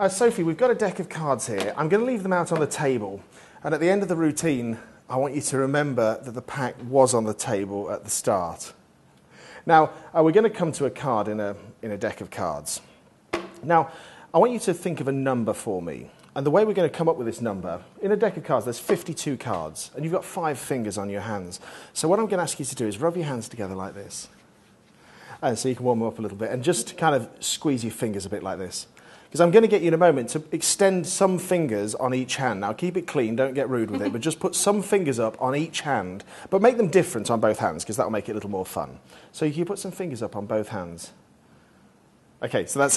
Sophie, we've got a deck of cards here. I'm going to leave them out on the table. And at the end of the routine, I want you to remember that the pack was on the table at the start. Now, we're going to come to a card in a deck of cards. Now, I want you to think of a number for me. And the way we're going to come up with this number, in a deck of cards, there's 52 cards. And you've got 5 fingers on your hands. So what I'm going to ask you to do is rub your hands together like this. And so you can warm them up a little bit. And just kind of squeeze your fingers a bit like this. Because I'm going to get you in a moment to extend some fingers on each hand. Now, keep it clean, don't get rude with it, but just put some fingers up on each hand, but make them different on both hands, because that will make it a little more fun. So you can put some fingers up on both hands. Okay, so that's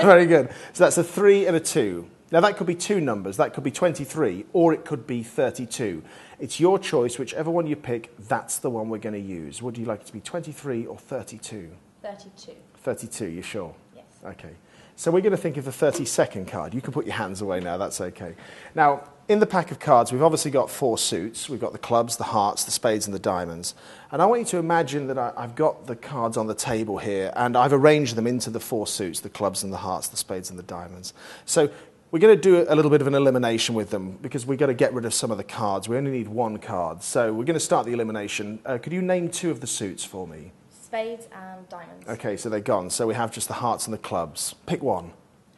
very good. So that's a 3 and a 2. Now, that could be 2 numbers. That could be 23, or it could be 32. It's your choice. Whichever one you pick, that's the one we're going to use. Would you like it to be 23 or 32? 32. 32, you sure? Yes. Okay. So we're going to think of the 32nd card. You can put your hands away now, that's okay. Now, in the pack of cards, we've obviously got 4 suits. We've got the clubs, the hearts, the spades, and the diamonds. And I want you to imagine that I've got the cards on the table here, and I've arranged them into the 4 suits, the clubs and the hearts, the spades and the diamonds. So we're going to do a little bit of an elimination with them, because we've got to get rid of some of the cards. We only need 1 card. So we're going to start the elimination. Could you name 2 of the suits for me? Spades and diamonds. Okay, so they're gone. So we have just the hearts and the clubs. Pick one.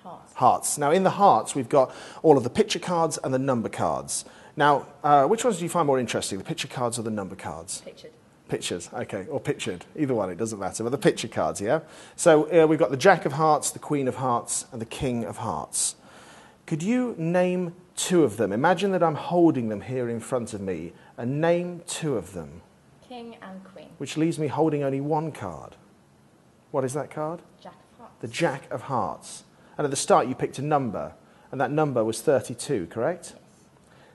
Hearts. Hearts. Now, in the hearts, we've got all of the picture cards and the number cards. Now, which ones do you find more interesting, the picture cards or the number cards? Pictured. Pictures, okay, or pictured. Either one, it doesn't matter. But the picture cards, yeah? So we've got the Jack of Hearts, the Queen of Hearts, and the King of Hearts. Could you name 2 of them? Imagine that I'm holding them here in front of me, and name 2 of them. King and Queen. Which leaves me holding only 1 card. What is that card? Jack of Hearts. The Jack of Hearts. And at the start you picked a number, and that number was 32, correct? Yes.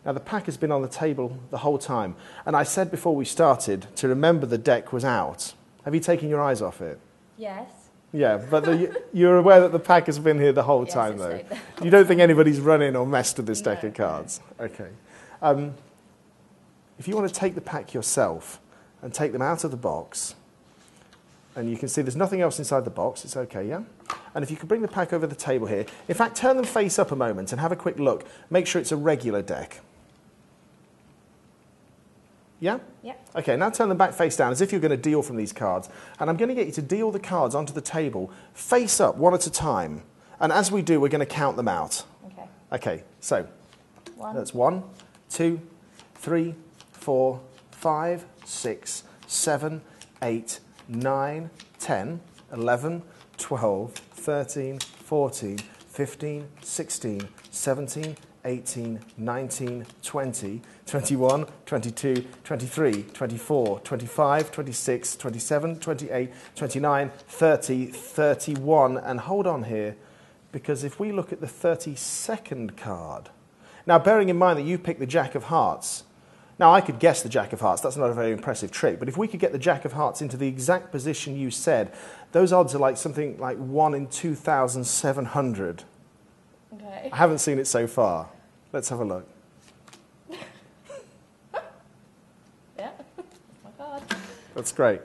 Now the pack has been on the table the whole time, and I said before we started to remember the deck was out. Have you taken your eyes off it? Yes. Yeah, but you're aware that the pack has been here the whole time, though? You don't think anybody's run in or messed with this deck of cards? Okay. If you want to take the pack yourself, and take them out of the box. And you can see there's nothing else inside the box. It's okay, yeah? And if you could bring the pack over the table here. In fact, turn them face up a moment and have a quick look. Make sure it's a regular deck. Yeah? Yeah. Okay, now turn them back face down as if you're going to deal from these cards. And I'm going to get you to deal the cards onto the table face up, one at a time. And as we do, we're going to count them out. Okay. Okay, so that's 1, 2, 3, 4, 5, 6, 7, 8, 9, 10, 11, 12, 13, 14, 15, 16, 17, 18, 19, 20, 21, 22, 23, 24, 25, 26, 27, 28, 29, 30, 31. And hold on here, because if we look at the 32nd card, now bearing in mind that you picked the Jack of Hearts, now, I could guess the Jack of Hearts. That's not a very impressive trick. But if we could get the Jack of Hearts into the exact position you said, those odds are like something like 1 in 2,700. Okay. I haven't seen it so far. Let's have a look. Yeah. Oh my God. That's great.